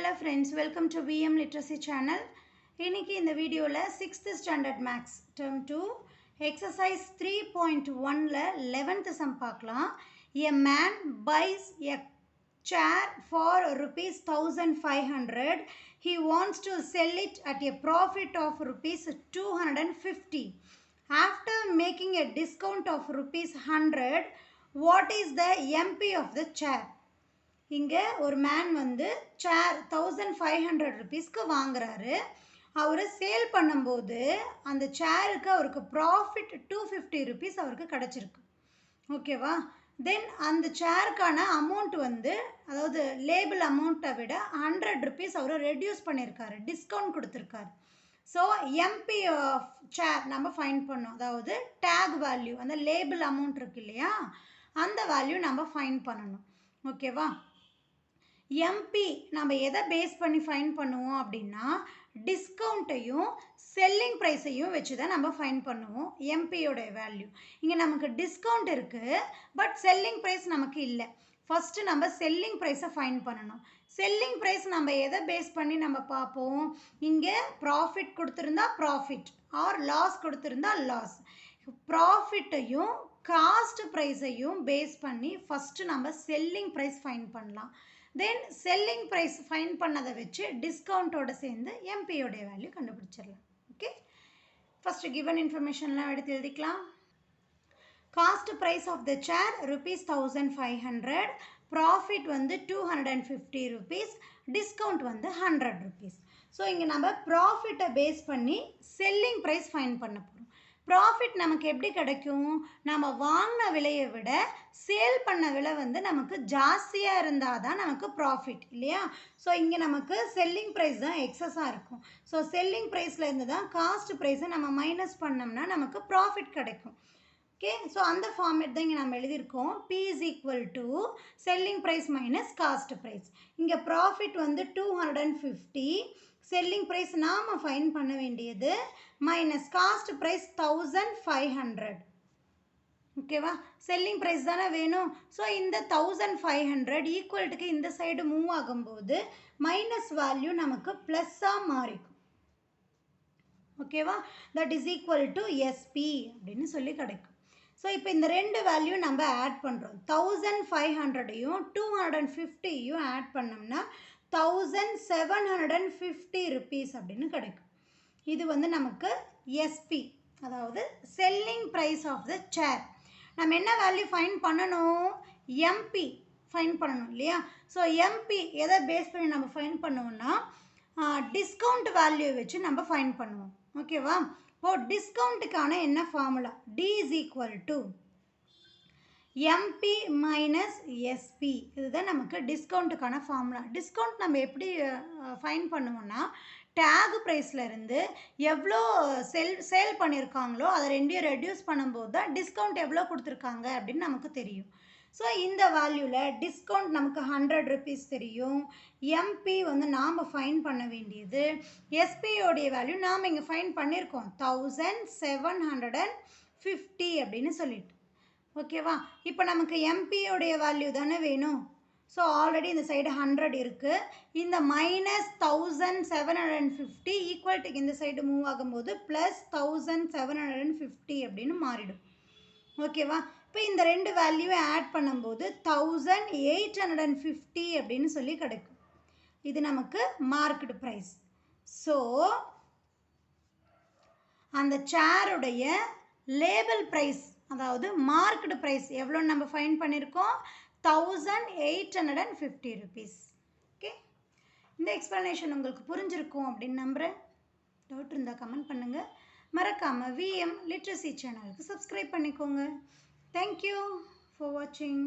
Hello friends, welcome to VM Literacy channel. இன்னைக்கு இந்த வீடியோல 6th standard maths term 2 exercise 3.1ல 11th sum பார்க்கலாம். A man buys a chair for rupees 1500. He wants to sell it at a profit of rupees 250. After making a discount of rupees 100, what is the MP of the chair? இங்கே ஒரு man வந்து சேர் 1500 ருபீஸ்க்கு வாங்குறாரு. அவர் sale பண்ணும்போது அந்த சேருக்கு அவருக்கு profit 250 rupees அவருக்கு கிடச்சிருக்கு. ஓகேவா? தென் அந்த சேருக்கான அமௌண்ட் வந்து அதாவது லேபிள் அமௌண்ட்டை விட 100 ருபீஸ் அவர் ரெடியூஸ் பண்ணியிருக்காரு, டிஸ்கவுண்ட் கொடுத்துருக்காரு. ஸோ எம்பி ஆஃப் சேர் நம்ம ஃபைண்ட் பண்ணோம். அதாவது டேக் வேல்யூ, அந்த லேபிள் அமௌண்ட் இருக்கு இல்லையா, அந்த வேல்யூ நம்ம ஃபைண்ட் பண்ணணும். ஓகேவா? எம்பி நம்ம எதை பேஸ் பண்ணி ஃபைன் பண்ணுவோம் அப்படின்னா டிஸ்கவுண்ட்டையும் செல்லிங் ப்ரைஸையும் வச்சு தான் நம்ம ஃபைன் பண்ணுவோம் எம்பியோட வேல்யூ. இங்கே நமக்கு டிஸ்கவுண்ட் இருக்குது, பட் செல்லிங் ப்ரைஸ் நமக்கு இல்லை. ஃபஸ்ட்டு நம்ம செல்லிங் ப்ரைஸை ஃபைன் பண்ணணும். செல்லிங் ப்ரைஸ் நம்ம எதை பேஸ் பண்ணி நம்ம பார்ப்போம்? இங்கே ப்ராஃபிட் கொடுத்துருந்தா ப்ராஃபிட், ஆர் லாஸ் கொடுத்துருந்தா லாஸ். ப்ராஃபிட்டையும் காஸ்ட் ப்ரைஸையும் பேஸ் பண்ணி ஃபஸ்ட்டு நம்ம செல்லிங் ப்ரைஸ் ஃபைன் பண்ணலாம். தென் செல்லிங் ப்ரைஸ் ஃபைன் பண்ணதை வச்சு டிஸ்கவுண்ட்டோடு சேர்ந்து எம்பியோடைய வேல்யூ கண்டுபிடிச்சிடலாம். ஓகே, ஃபஸ்ட்டு கிவன் இன்ஃபர்மேஷன்லாம் எடுத்து எழுதிக்கலாம். Cost price of the chair rupees 1500, profit வந்து 250 ருபீஸ், டிஸ்கவுண்ட் வந்து 100 ருபீஸ். ஸோ இங்கே நம்ம ப்ராஃபிட்டை பேஸ் பண்ணி செல்லிங் ப்ரைஸ் ஃபைன் பண்ண போகிறோம். ப்ராஃபிட் நமக்கு எப்படி கிடைக்கும்? நம்ம வாங்கின விலையை விட சேல் பண்ண விலை வந்து நமக்கு ஜாஸ்தியாக இருந்தால் தான் நமக்கு ப்ராஃபிட் இல்லையா? ஸோ இங்கே நமக்கு செல்லிங் ப்ரைஸ் தான் எக்ஸஸாக இருக்கும். ஸோ செல்லிங் ப்ரைஸ்லேருந்து தான் காஸ்ட் ப்ரைஸை நம்ம மைனஸ் பண்ணோம்னா நமக்கு ப்ராஃபிட் கிடைக்கும். ஓகே, ஸோ அந்த ஃபார்மேட் தான் இங்கே நம்ம எழுதியிருக்கோம். P is equal to selling price minus cost price. இங்கே ப்ராஃபிட் வந்து 250, செல்லிங் ப்ரைஸ் நாம் ஃபைன் பண்ண வேண்டியது மைனஸ் காஸ்ட் ப்ரைஸ் 1500. ஓகேவா? செல்லிங் ப்ரைஸ் தானே வேணும். ஸோ இந்த 1500 ஈக்குவல்ட்டுக்கு இந்த சைடு மூவ் ஆகும்போது மைனஸ் வேல்யூ நமக்கு ப்ளஸ்ஸாக மாறிக்கும். ஓகேவா? That is equal to SP அப்படின்னு சொல்லி கிடைக்கும். ஸோ இப்போ இந்த ரெண்டு வேல்யூ நம்ம ஆட் பண்ணுறோம். 1500யும் 250யும் ஆட் பண்ணோம்னா 1750 ருபீஸ் அப்படின்னு கிடைக்கும். இது வந்து நமக்கு எஸ்பி, அதாவது செல்லிங் ப்ரைஸ் ஆஃப் த சேர். நம்ம என்ன வேல்யூ ஃபைன் பண்ணணும்? எம்பி ஃபைன் பண்ணணும் இல்லையா? ஸோ எம்பி எதை பேஸ் பண்ணி நம்ம ஃபைன் பண்ணுவோம்னா டிஸ்கவுண்ட் வேல்யூ வச்சு நம்ம ஃபைன் பண்ணுவோம். ஓகேவா? இப்போது டிஸ்கவுண்ட்டுக்கான என்ன formula? D is equal to MP minus SP. இதுதான் நமக்கு டிஸ்கவுண்ட்டுக்கான ஃபார்முலா. டிஸ்கவுண்ட் நம்ம எப்படி ஃபைன் பண்ணுவோம்னா டேக் ப்ரைஸ்லேருந்து எவ்வளோ சேல் பண்ணியிருக்காங்களோ அதை ரெண்டையும் ரெடியூஸ் பண்ணும்போது தான் டிஸ்கவுண்ட் எவ்வளோ கொடுத்துருக்காங்க அப்படின்னு நமக்கு தெரியும். ஸோ இந்த வேல்யூவில் டிஸ்கவுண்ட் நமக்கு 100 ருபீஸ் தெரியும். எம்பி வந்து நாம் ஃபைன் பண்ண வேண்டியது, எஸ்பியோடைய வேல்யூ நாம் இங்கே ஃபைன் பண்ணியிருக்கோம் 1750 அப்படின்னு சொல்லிட்டு. ஓகேவா? இப்போ நமக்கு எம்பியோடைய வேல்யூ தானே வேணும். ஸோ ஆல்ரெடி இந்த சைடு 100 இருக்குது. இந்த மைனஸ் 1750 ஈக்குவல்ட்டுக்கு இந்த சைடு மூவ் ஆகும்போது ப்ளஸ் 1750 அப்படின்னு மாறிடும். ஓகேவா? இப்போ இந்த ரெண்டு வேல்யூவை ஆட் பண்ணும்போது 1850 அப்படின்னு சொல்லி கிடைக்கும். இது நமக்கு மார்க்கெட் ப்ரைஸ். ஸோ அந்த சேருடைய லேபிள் ப்ரைஸ், அதாவது மார்க்கெட் ப்ரைஸ் எவ்வளோன்னு நம்ம ஃபைன் பண்ணியிருக்கோம்? 1850 ருபீஸ். ஓகே, இந்த எக்ஸ்ப்ளனேஷன் உங்களுக்கு புரிஞ்சிருக்கும் அப்படின்னு நம்புகிறேன். டவுட் இருந்தால் கமெண்ட் பண்ணுங்கள். மறக்காமல் VM லிட்ரஸி சேனலுக்கு சப்ஸ்கிரைப் பண்ணிக்கோங்க. தேங்க்யூ ஃபார் வாட்சிங்.